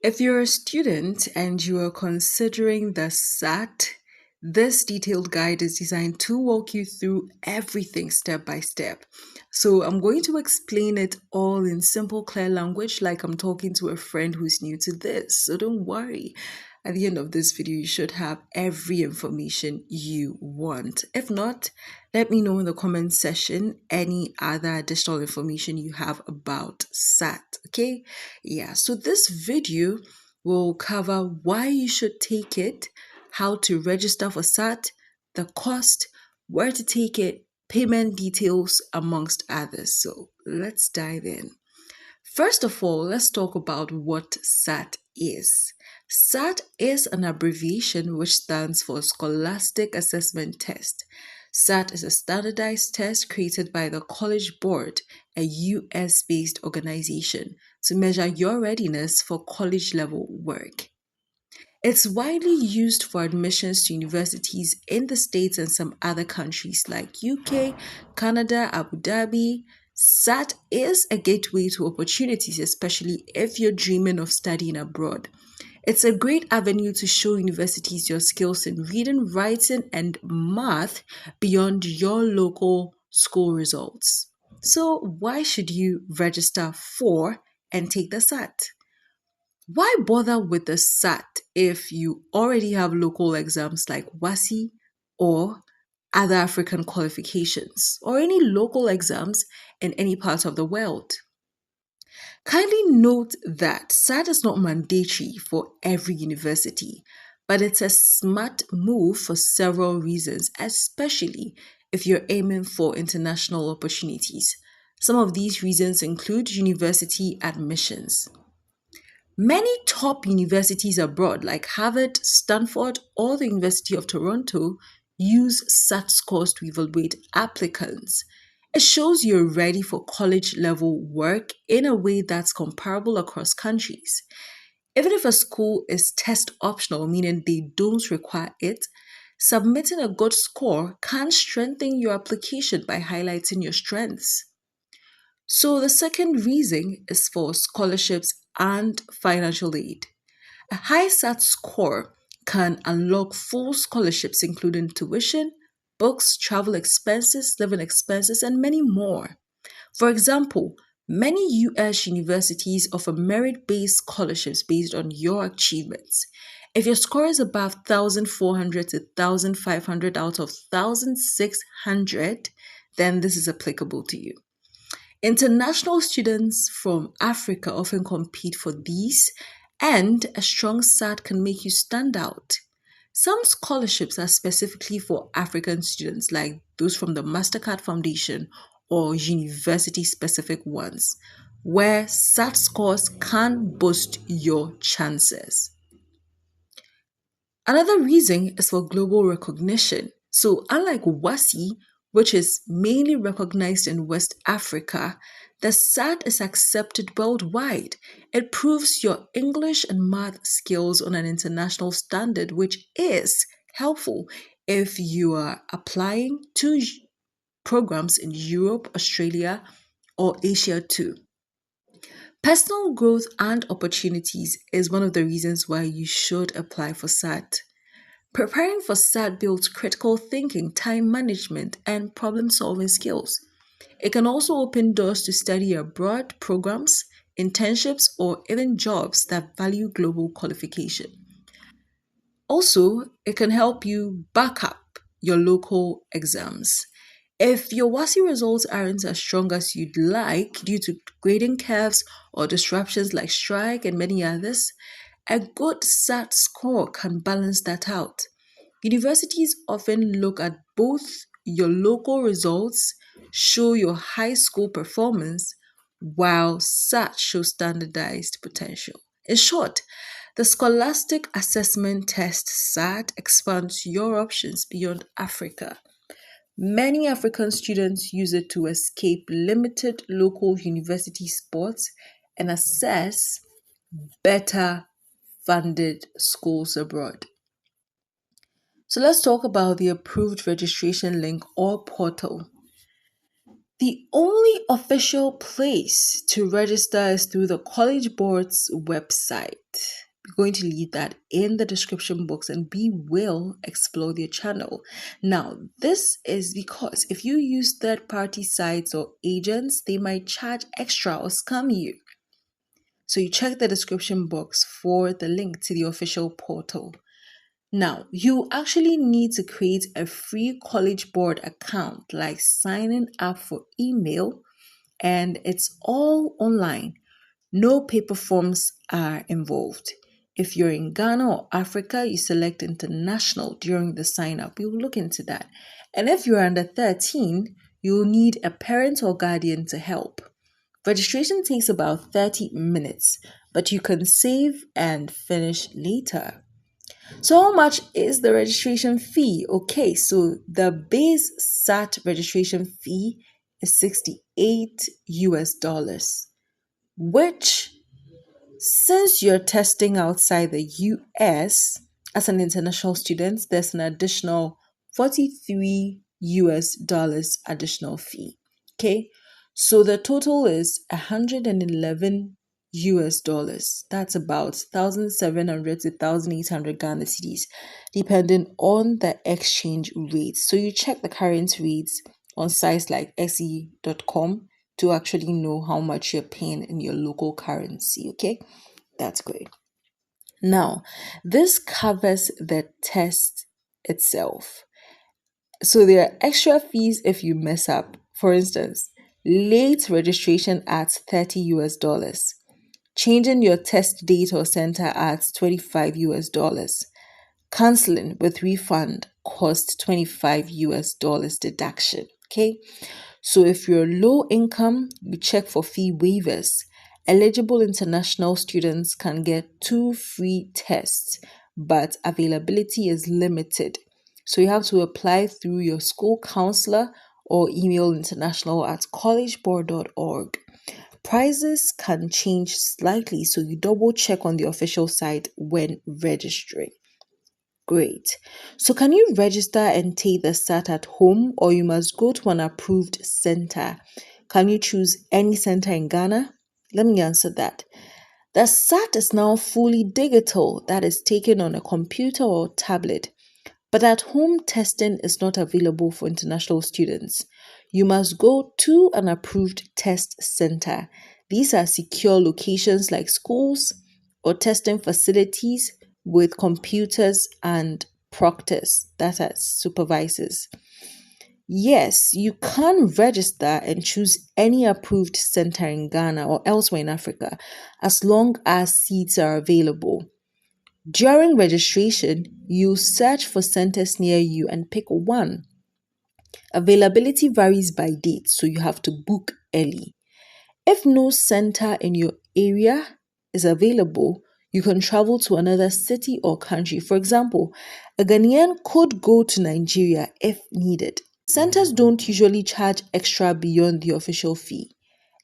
If you're a student and you are considering the SAT, this detailed guide is designed to walk you through everything step by step. So, I'm going to explain it all in simple, clear language, like I'm talking to a friend who's new to this. So, don't worry. At the end of this video, you should have every information you want. If not, let me know in the comment section any other additional information you have about SAT. Okay? Yeah, so this video will cover why you should take it, how to register for SAT, the cost, where to take it, payment details, amongst others. So let's dive in. First of all, let's talk about what SAT is. SAT is an abbreviation which stands for Scholastic Assessment Test. SAT is a standardized test created by the College Board, a US based organization, to measure your readiness for college level work. It's widely used for admissions to universities in the States and some other countries like UK, Canada, Abu Dhabi. SAT is a gateway to opportunities, especially if you're dreaming of studying abroad. It's a great avenue to show universities your skills in reading, writing, and math beyond your local school results. So, why should you register for and take the SAT? Why bother with the SAT if you already have local exams like WASI or other African qualifications or any local exams in any part of the world? Kindly note that SAT is not mandatory for every university, but it's a smart move for several reasons, especially if you're aiming for international opportunities. Some of these reasons include university admissions. Many top universities abroad, like Harvard, Stanford, or the University of Toronto, use SAT scores to evaluate applicants. It shows you're ready for college level work in a way that's comparable across countries. Even if a school is test optional, meaning they don't require it, submitting a good score can strengthen your application by highlighting your strengths. So, the second reason is for scholarships and financial aid. A high SAT score can unlock full scholarships, including tuition, books, travel expenses, living expenses, and many more. For example, many US universities offer merit based scholarships based on your achievements. If your score is above 1,400 to 1,500 out of 1,600, then this is applicable to you. International students from Africa often compete for these, and a strong SAT can make you stand out. Some scholarships are specifically for African students, like those from the MasterCard Foundation or university specific ones, where SAT scores can boost your chances. Another reason is for global recognition. So, unlike WASI, which is mainly recognized in West Africa, the SAT is accepted worldwide. It proves your English and math skills on an international standard, which is helpful if you are applying to programs in Europe, Australia, or Asia too. Personal growth and opportunities is one of the reasons why you should apply for SAT. Preparing for SAT builds critical thinking, time management, and problem solving skills. It can also open doors to study abroad programs, internships, or even jobs that value global qualification. Also, it can help you back up your local exams. If your WASI results aren't as strong as you'd like due to grading curves or disruptions like strike and many others, a good SAT score can balance that out. Universities often look at both your local results, show your high school performance, while SAT shows standardized potential. In short, the Scholastic Assessment Test SAT expands your options beyond Africa. Many African students use it to escape limited local university spots and access better funded schools abroad. So let's talk about the approved registration link or portal. The only official place to register is through the College Board's website. We're going to leave that in the description box and we will explore their channel. Now, this is because if you use third-party sites or agents, they might charge extra or scam you. So you check the description box for the link to the official portal. Now, you actually need to create a free College Board account, like signing up for email, and it's all online. No paper forms are involved. If you're in Ghana or Africa, you select international during the sign up. We will look into that. And if you're under 13, you'll need a parent or guardian to help. Registration takes about 30 minutes, but you can save and finish later. So how much is the registration fee? Okay, so the base SAT registration fee is $68, which, since you're testing outside the US as an international student, there's an additional $43 additional fee. Okay, so the total is $111. That's about 1,700 to 1,800 Ghana cedis, depending on the exchange rate. So you check the current rates on sites like se.com to actually know how much you're paying in your local currency. Okay, that's great. Now, this covers the test itself. So there are extra fees if you mess up. For instance, late registration adds $30. Changing your test date or center adds $25. Canceling with refund costs $25 deduction. Okay. So if you're low income, you check for fee waivers. Eligible international students can get 2 free tests, but availability is limited. So you have to apply through your school counselor or email international@collegeboard.org. Prices can change slightly, so you double check on the official site when registering. Great. So can you register and take the SAT at home, or you must go to an approved center? Can you choose any center in Ghana? Let me answer that. The SAT is now fully digital, that is taken on a computer or tablet. But at home testing is not available for international students. You must go to an approved test center. These are secure locations like schools or testing facilities with computers and proctors, that are supervisors. Yes, you can register and choose any approved center in Ghana or elsewhere in Africa as long as seats are available. During registration, you search for centers near you and pick one. Availability varies by date, so you have to book early. If no center in your area is available, you can travel to another city or country. For example, a Ghanaian could go to Nigeria if needed. Centers don't usually charge extra beyond the official fee,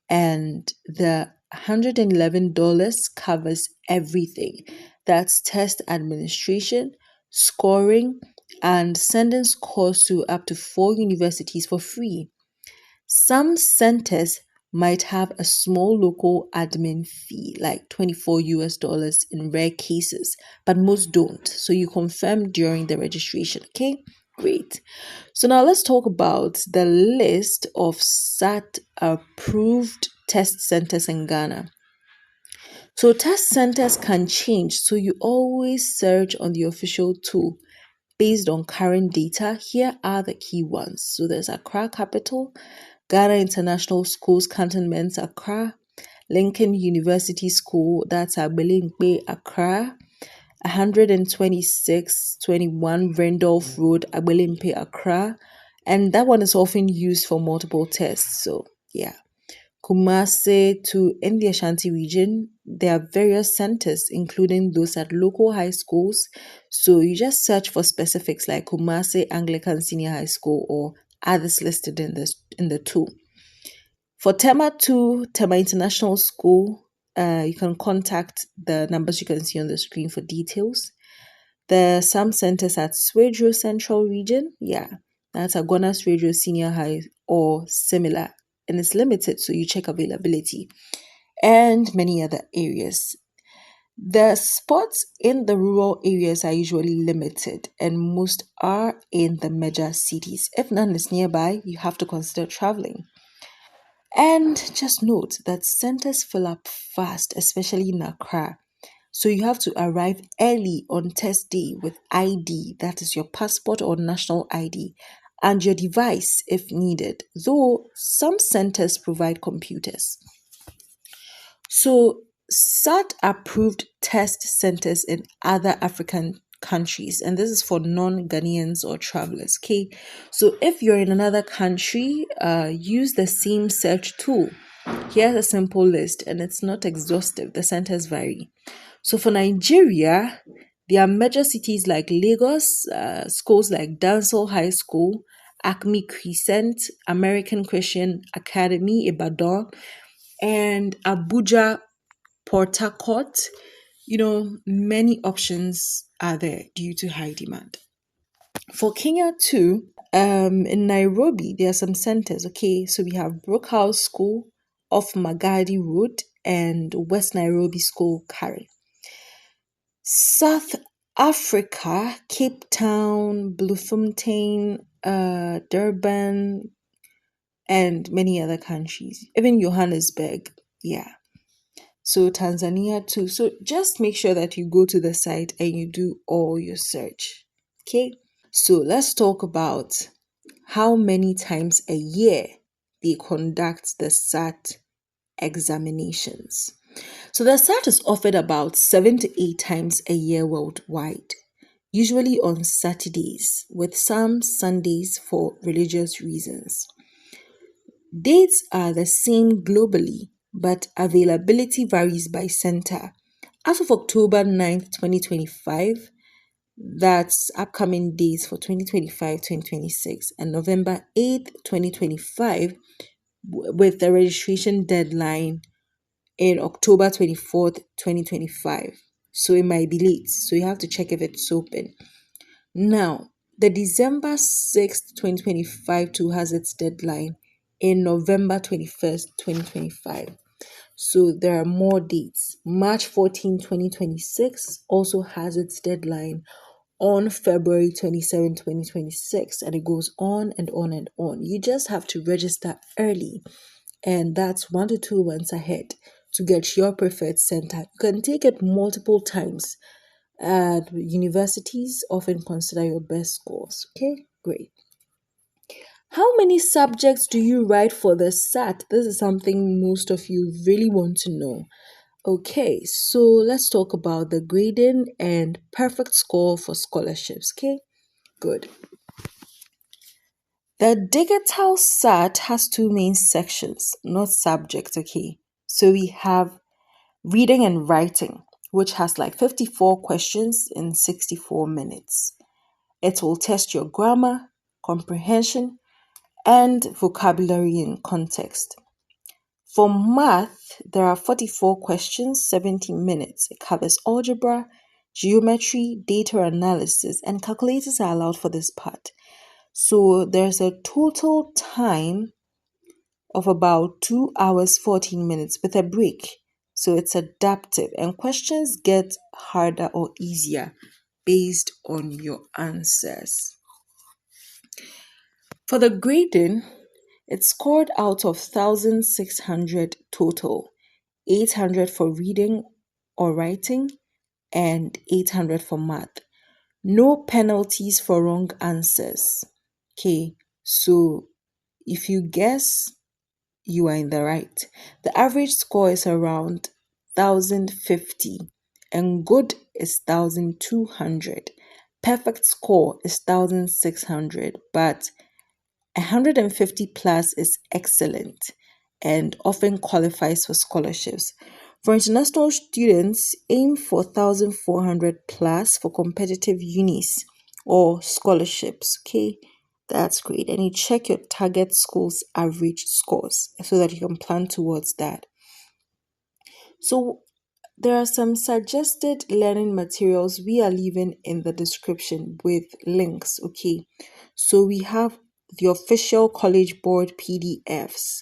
and the $111 covers everything. That's test administration, scoring, and sending scores to up to 4 universities for free. Some centers might have a small local admin fee, like $24 in rare cases, but most don't. So you confirm during the registration. Okay, great. So now let's talk about the list of SAT approved test centers in Ghana. So test centers can change, so you always search on the official tool based on current data. Here are the key ones. So there's Accra Capital, Ghana International Schools Cantonment Accra, Lincoln University School, that's Abelimpe Accra, 126-21 Randolph Road, Abelimpe Accra, and that one is often used for multiple tests. So yeah. Kumasi to in the Ashanti region, there are various centers, including those at local high schools. So you just search for specifics like Kumasi Anglican Senior High School or others listed in the tool. For Tema 2, Tema International School, you can contact the numbers you can see on the screen for details. There are some centers at Swedro Central Region. Yeah, that's Agona Swedro Senior High or similar and it's limited, so you check availability and many other areas. The spots in the rural areas are usually limited, and most are in the major cities. If none is nearby, you have to consider traveling. And just note that centers fill up fast, especially in Accra. So you have to arrive early on test day with ID, that is your passport or national ID, and your device if needed, though some centers provide computers. So, SAT approved test centers in other African countries, and this is for non Ghanaians or travelers. Okay, so if you're in another country, use the same search tool. Here's a simple list, and it's not exhaustive, the centers vary. So, for Nigeria, there are major cities like Lagos, schools like Dancehall High School, Acme Crescent, American Christian Academy, Ibadan, and Abuja, Port Harcourt. Many options are there due to high demand. For Kenya too, in Nairobi, there are some centers. Okay, so we have Brookhouse School off Magadi Road and West Nairobi School, Karen. South Africa, Cape Town, Bloemfontein, Durban, and many other countries, even Johannesburg. Yeah. So Tanzania too. So just make sure that you go to the site and you do all your search. Okay. So let's talk about how many times a year they conduct the SAT examinations. So the SAT is offered about 7 to 8 times a year worldwide, usually on Saturdays, with some Sundays for religious reasons. Dates are the same globally, but availability varies by center. As of October 9th, 2025, that's upcoming dates for 2025-2026, and November 8th, 2025, with the registration deadline in October 24th, 2025. So it might be late, so you have to check if it's open. Now, the December 6th, 2025 too has its deadline in November 21st, 2025. So there are more dates. March 14, 2026 also has its deadline on February 27, 2026, and it goes on and on and on. You just have to register early, and that's 1 to 2 months ahead to get your preferred center. You can take it multiple times. Universities often consider your best scores. Okay, great. How many subjects do you write for the SAT? This is something most of you really want to know. Okay, so let's talk about the grading and perfect score for scholarships. Okay, good. The digital SAT has two main sections, not subjects. Okay, so we have reading and writing, which has like 54 questions in 64 minutes. It will test your grammar, comprehension, and vocabulary in context. For math, there are 44 questions, 70 minutes. It covers algebra, geometry, data analysis, and calculators are allowed for this part. So there's a total time of about 2 hours, 14 minutes with a break. So it's adaptive, and questions get harder or easier based on your answers. For the grading, it's scored out of 1,600 total, 800 for reading or writing, and 800 for math. No penalties for wrong answers. Okay, so if you guess, you are in the right. The average score is around 1,050, and good is 1,200. Perfect score is 1,600, but 150 plus is excellent and often qualifies for scholarships. For international students, aim for 1,400 plus for competitive unis or scholarships. Okay, that's great. And you check your target school's average scores so that you can plan towards that. So there are some suggested learning materials we are leaving in the description with links. Okay, so we have the official College Board PDFs,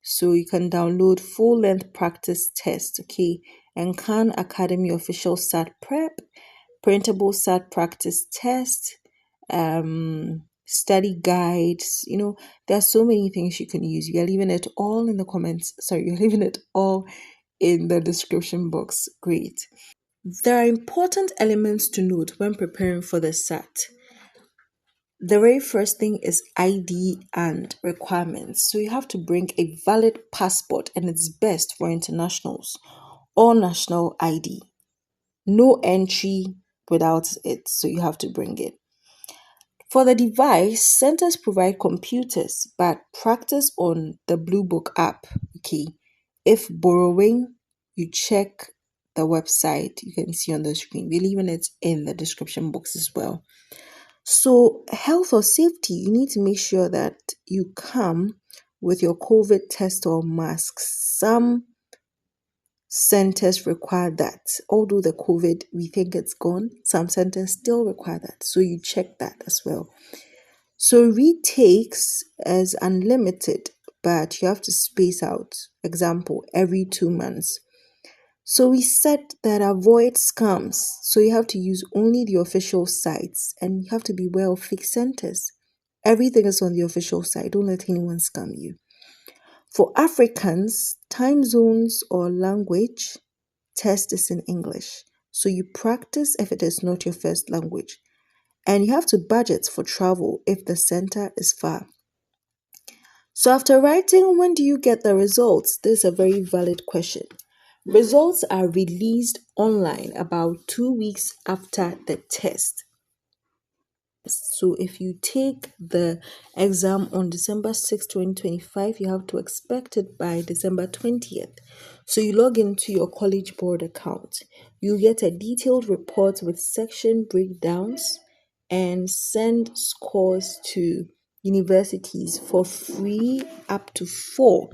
So you can download full length practice test, okay, and Khan Academy official SAT prep, printable SAT practice test, study guides. There are so many things you can use. We are leaving it all in the comments. Sorry, you're leaving it all in the description box. Great. There are important elements to note when preparing for the SAT. The very first thing is ID and requirements. So you have to bring a valid passport, and it's best for internationals or national ID. No entry without it, so you have to bring it. For the device, centers provide computers, but practice on the Blue Book app. Okay. If borrowing, you check the website you can see on the screen. We're leaving it in the description box as well. So, health or safety, you need to make sure that you come with your COVID test or masks. Some centers require that. Although the COVID, we think it's gone, some centers still require that. So, you check that as well. So, retakes is unlimited, but you have to space out. Example, every 2 months. So we said that avoid scams. So you have to use only the official sites, and you have to be aware of fixed centers. Everything is on the official site. Don't let anyone scam you. For Africans, time zones or language, test is in English. So you practice if it is not your first language. And you have to budget for travel if the center is far. So after writing, when do you get the results? This is a very valid question. Results are released online about 2 weeks after the test. So if you take the exam on December 6, 2025, you have to expect it by December 20th. So you log into your College Board account. You get a detailed report with section breakdowns and send scores to universities for free up to 4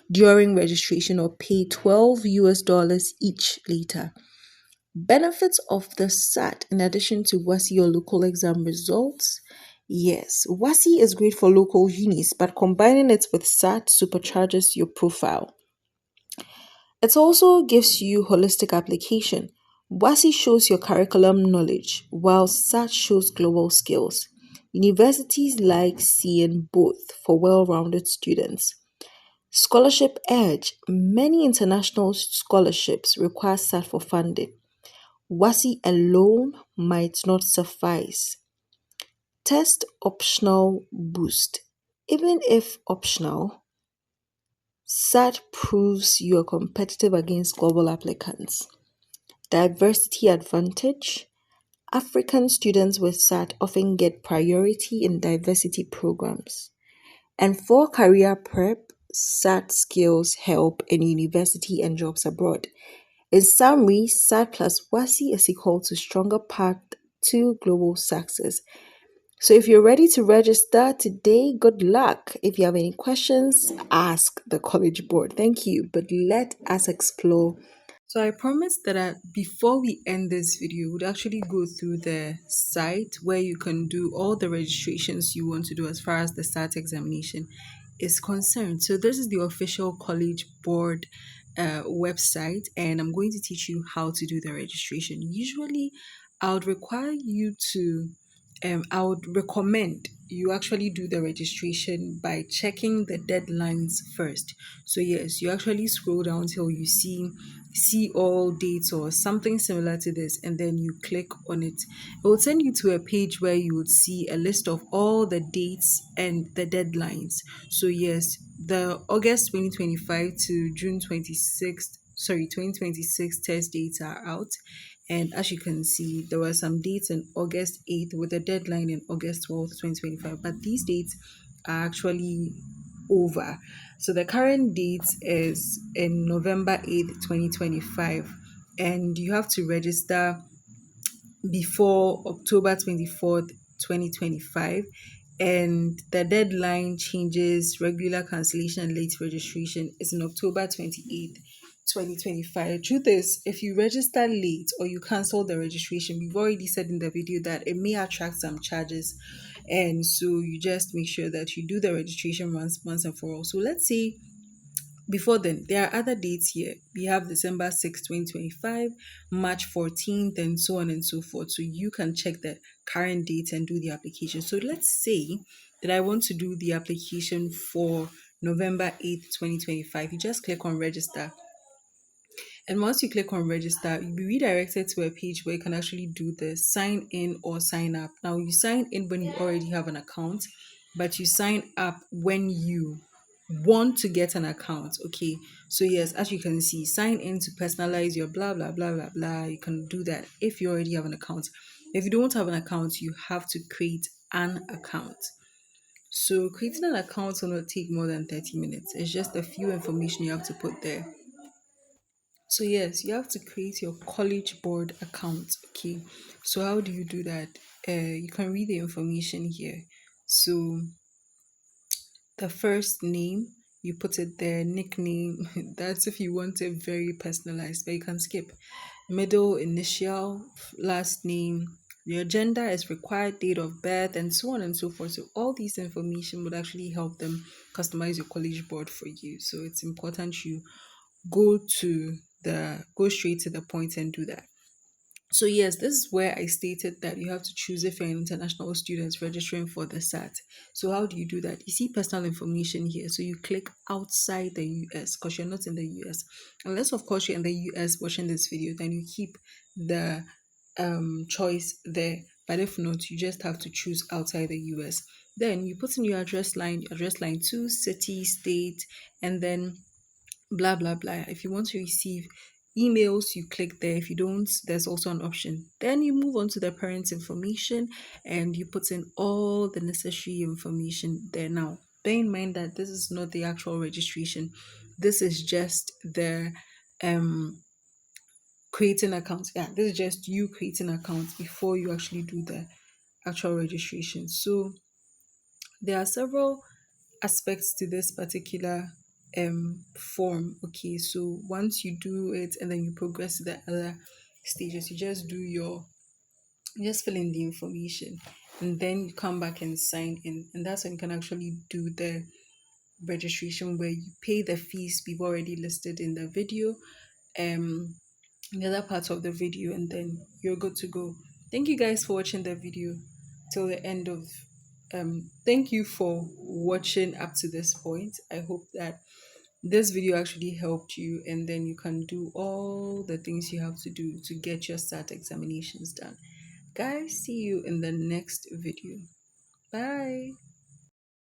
during registration, or pay $12 each later. Benefits of the SAT in addition to WASI or local exam results. Yes, WASI is great for local unis, but combining it with SAT supercharges your profile. It also gives you holistic application. WASI shows your curriculum knowledge, while SAT shows global skills. Universities like seeing both for well-rounded students. Scholarship edge. Many international scholarships require SAT for funding. WASI alone might not suffice. Test optional boost. Even if optional, SAT proves you are competitive against global applicants. Diversity advantage. African students with SAT often get priority in diversity programs. And for career prep, SAT skills help in university and jobs abroad. In summary, SAT plus WASI is equal to stronger path to global success. So if you're ready to register today, good luck. If you have any questions, ask the College Board. Thank you, but let us explore. So I promised that before we end this video, we'd actually go through the site where you can do all the registrations you want to do as far as the SAT examination is concerned. So this is the official College Board website, and I'm going to teach you how to do the registration. Usually, I would require you to I would recommend you actually do the registration by checking the deadlines first. So yes, you actually scroll down till you see all dates or something similar to this, and then you click on it. It will send you to a page where you would see a list of all the dates and the deadlines. So yes, the August 2025 to June 26th, sorry, 2026 test dates are out. And as you can see, there were some dates in August 8th with a deadline in August 12th, 2025. But these dates are actually over. So the current date is in November 8th, 2025. And you have to register before October 24th, 2025. And the deadline changes. Regular cancellation and late registration is in October 28th, 2025. Truth is, if you register late or you cancel the registration, we've already said in the video that it may attract some charges, and so you just make sure that you do the registration once and for all. So let's say Before then, there are other dates here. We have December 6th, 2025, March 14th, and so on and so forth. So you can check the current dates and do the application. So let's say that I want to do the application for November 8th, 2025. You just click on register. And once you click on register, you'll be redirected to a page where you can actually do the sign in or sign up. Now, you sign in when you already have an account, but you sign up when you want to get an account. Okay. So, yes, as you can see, sign in to personalize your blah, blah, blah, blah, blah. You can do that if you already have an account. If you don't have an account, you have to create an account. So, creating an account will not take more than 30 minutes. It's just a few information you have to put there. So yes, you have to create your college board account. Okay. So how do you do that? You can read the information here. So the first name, you put it there, nickname. That's if you want it very personalized, but you can skip. Middle initial, last name, your gender is required, date of birth, and so on and so forth. So all these information would actually help them customize your college board for you. So it's important you go straight to the point and do that. So yes, this is where I stated that you have to choose if you're an international student registering for the SAT. So how do you do that? You see personal information here. So you click outside the US because you're not in the US. Unless of course you're in the US watching this video, then you keep the choice there. But if not, you just have to choose outside the US. Then you put in your address line 2, city, state, and then blah blah blah. If you want to receive emails, you click there. If you don't, there's also an option. Then you move on to the parents information and you put in all the necessary information there. Now bear in mind that this is not the actual registration. This is just the um creating accounts. Yeah, this is just you creating accounts before you actually do the actual registration. So there are several aspects to this particular form. Okay, so once you do it and then you progress to the other stages, you just fill in the information and then you come back and sign in, and that's when you can actually do the registration where you pay the fees we've already listed in the video, um in the other parts of the video, and then you're good to go. Thank you guys for watching the video till the end of thank you for watching up to this point. I hope that this video actually helped you, and then you can do all the things you have to do to get your SAT examinations done. Guys, see you in the next video. Bye.